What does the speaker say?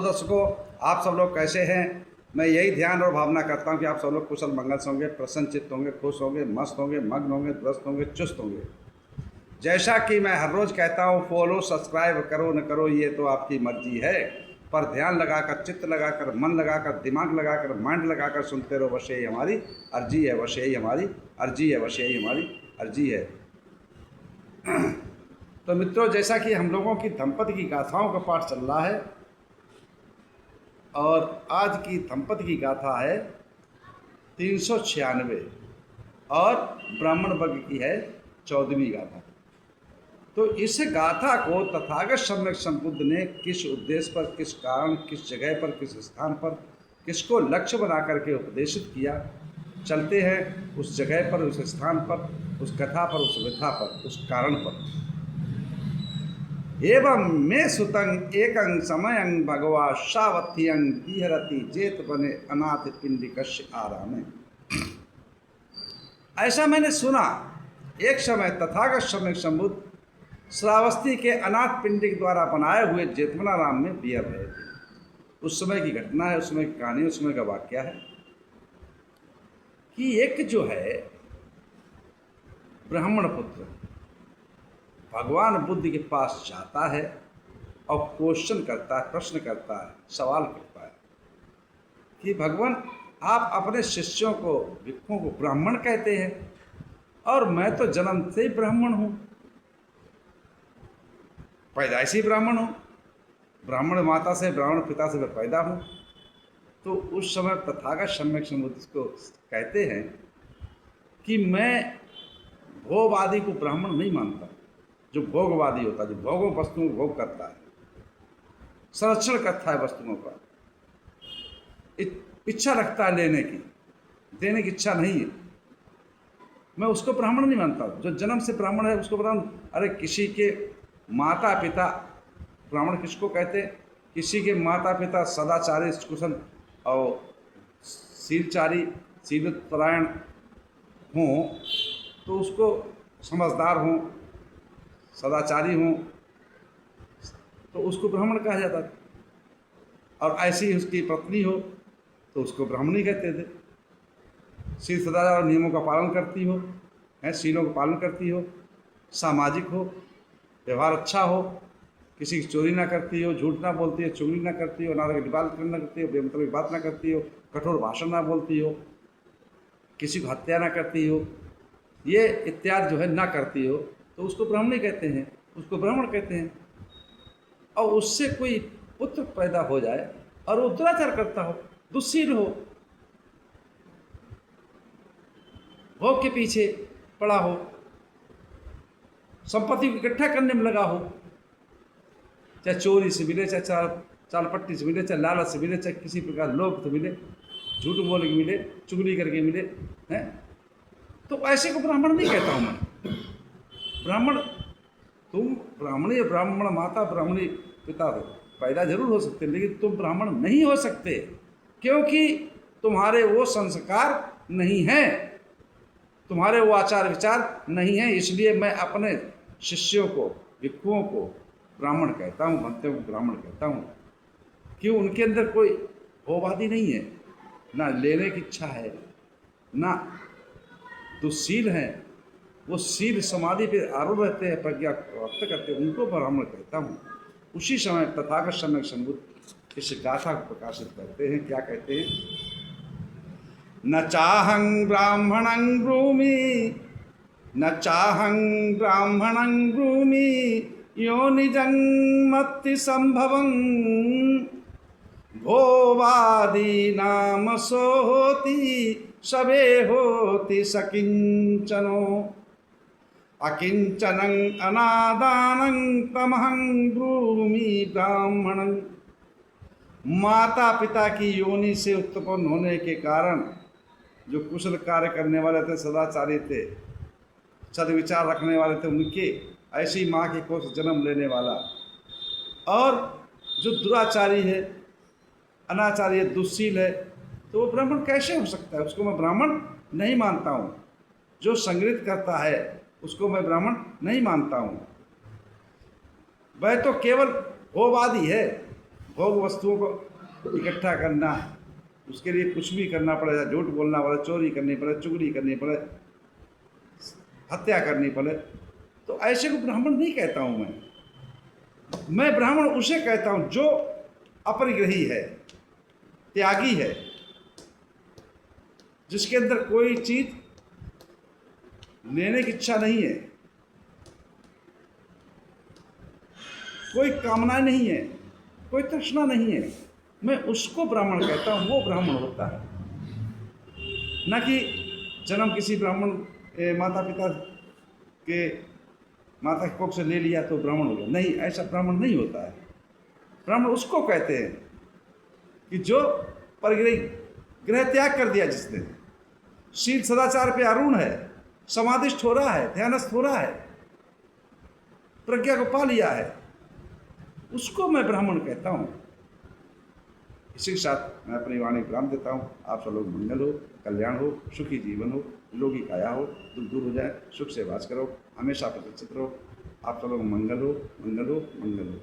दर्शकों, आप सब लोग कैसे हैं। मैं यही ध्यान और भावना करता हूं कि आप सब लोग कुशल मंगल से होंगे, प्रसन्नचित्त होंगे, खुश होंगे, मस्त होंगे, मग्न होंगे, दुरुस्त होंगे, चुस्त होंगे। जैसा कि मैं हर रोज़ कहता हूं, फॉलो सब्सक्राइब करो न करो ये तो आपकी मर्जी है, पर ध्यान लगाकर, चित्त लगाकर, मन लगाकर, दिमाग लगाकर, माइंड लगाकर सुनते रहो। बस यही हमारी अर्जी है, बस यही हमारी अर्जी है, बस यही हमारी अर्जी है। तो मित्रों, जैसा कि हम लोगों की दंपति की गाथाओं का पाठ चल रहा है और आज की दंपति की गाथा है 396 और ब्राह्मण वर्ग की है 14वीं गाथा। तो इस गाथा को तथागत सम्यक संबुद्ध ने किस उद्देश्य पर, किस कारण, किस जगह पर, किस स्थान पर, किसको लक्ष्य बना करके उपदेशित किया, चलते हैं उस जगह पर, उस स्थान पर, उस कथा पर, उस विधा पर, उस कारण पर। एवं मे सुतंग एकं समयं भगवा सावथियं विहरति जेत बने अनाथ पिंडिकस्य आरामे। ऐसा मैंने सुना, एक समय तथागत सम्यक संबुद्ध श्रावस्ती के अनाथ पिंडिक द्वारा बनाए हुए जेतवनाराम में विहर रहे थे। उस समय की घटना है, उस समय की कहानी, उस समय का वाक्य है कि एक जो है ब्राह्मण पुत्र भगवान बुद्ध के पास जाता है और क्वेश्चन करता है, प्रश्न करता है, सवाल करता है कि भगवान, आप अपने शिष्यों को, भिक्षुओं को ब्राह्मण कहते हैं और मैं तो जन्म से ही ब्राह्मण हूँ, पैदाइशी ब्राह्मण हूँ, ब्राह्मण माता से, ब्राह्मण पिता से मैं पैदा हूँ। तो उस समय तथागत सम्यक संबुद्ध को कहते हैं कि मैं भोगवादी को ब्राह्मण नहीं मानता। जो भोगवादी होता है, जो भोगों वस्तुओं को भोग करता है, संरक्षण करता है वस्तुओं का, इच्छा रखता है लेने की, देने की इच्छा नहीं है, मैं उसको ब्राह्मण नहीं मानता। जो जन्म से ब्राह्मण है उसको ब्राह्मण। अरे किसी के माता पिता, ब्राह्मण किसको कहते हैं? किसी के माता पिता सदाचारी, कुशल और शीलचारी, शीलपरायण हों तो उसको समझदार हों, सदाचारी हों तो उसको ब्राह्मण कहा जाता था। और ऐसी उसकी पत्नी हो तो उसको ब्राह्मणी कहते थे। शील सदाचार और नियमों का पालन करती हो, शीलों का पालन करती हो, सामाजिक हो, व्यवहार अच्छा हो, किसी की चोरी ना करती हो, झूठ ना बोलती हो, चुगली ना करती हो, अनादर की बात ना करती हो, बेमतलब की बात ना करती हो, कठोर भाषण ना बोलती हो, किसी को हत्या ना करती हो, ये इत्यादि जो है ना करती हो तो उसको ब्राह्मणी कहते हैं, उसको ब्राह्मण कहते हैं। और उससे कोई पुत्र पैदा हो जाए और वो दुराचार करता हो, दुश्शील हो, भोग के पीछे पड़ा हो, संपत्ति को इकट्ठा करने में लगा हो, चाहे चोरी से मिले, चाहे चालपट्टी से मिले, चाहे लालच से मिले, चाहे किसी प्रकार लोभ से मिले, झूठ बोल के मिले, चुगली करके मिले, हैं, तो ऐसे को ब्राह्मण नहीं कहता हूँ मैं। ब्राह्मण, तुम ब्राह्मणी, ब्राह्मण माता, ब्राह्मणी पिता हो, पैदा जरूर हो सकते हैं, लेकिन तुम ब्राह्मण नहीं हो सकते क्योंकि तुम्हारे वो संस्कार नहीं हैं, तुम्हारे वो आचार विचार नहीं हैं। इसलिए मैं अपने शिष्यों को, भिक्षुओं को ब्राह्मण कहता हूँ, भक्तों को ब्राह्मण कहता हूँ। क्यों? उनके अंदर कोई भोगवादी नहीं है, ना लेने की इच्छा है, ना दुश्शील है, वो शील समाधि पे आरूढ़ रहते हैं, प्रज्ञा प्राप्त करते हैं, उनको ब्राह्मण कहता हूँ। उसी समय तथागत सम्यक संबुद्ध इस गाथा को प्रकाशित करते हैं। क्या कहते हैं? न चाहं ब्राह्मणं ब्रूमि, न चाहं ब्राह्मणं ब्रूमि, योनिजं मत्ति संभवं, भोवादी नाम सो होती, सबे होती सकिंचनो, अकिंचनं अनादानं तमहं ब्रूमि ब्राह्मणं। माता पिता की योनि से उत्पन्न होने के कारण जो कुशल कार्य करने वाले थे, सदाचारी थे, सद्विचार रखने वाले थे, उनके ऐसी माँ की कोख जन्म लेने वाला, और जो दुराचारी है, अनाचारी है, दुश्शील है, तो वो ब्राह्मण कैसे हो सकता है? उसको मैं ब्राह्मण नहीं मानता हूँ। जो संग्रहित करता है उसको मैं ब्राह्मण नहीं मानता हूँ। वह तो केवल भोगवादी है, भोग वस्तुओं को इकट्ठा करना, उसके लिए कुछ भी करना पड़े, झूठ बोलना पड़े, चोरी करनी पड़े, चुगली करनी पड़े, हत्या करनी पड़े, तो ऐसे को ब्राह्मण नहीं कहता हूँ मैं ब्राह्मण उसे कहता हूँ जो अपरिग्रही है, त्यागी है, जिसके अंदर कोई चीज लेने की इच्छा नहीं है, कोई कामना नहीं है, कोई तृष्णा नहीं है, मैं उसको ब्राह्मण कहता हूँ। वो ब्राह्मण होता है, न कि जन्म किसी ब्राह्मण माता पिता के माता के कोख से ले लिया तो ब्राह्मण हो गया, नहीं, ऐसा ब्राह्मण नहीं होता है। ब्राह्मण उसको कहते हैं कि जो परिग्रह ग्रह त्याग कर दिया, जिसने शील सदाचार पे आरूढ़ है, समाधिष्ठ हो रहा है, ध्यानस्थ हो रहा है, प्रज्ञा को पा लिया है, उसको मैं ब्राह्मण कहता हूँ। इसी के साथ मैं अपनी वाणी विराम देता हूँ। आप सब लोग मंगल हो, कल्याण हो, सुखी जीवन हो, लोगी काया हो, दुख दूर हो जाए, सुख से वास करो, हमेशा प्रतिष्ठित रहो। आप सब लोग मंगल हो, मंगल हो, मंगल हो।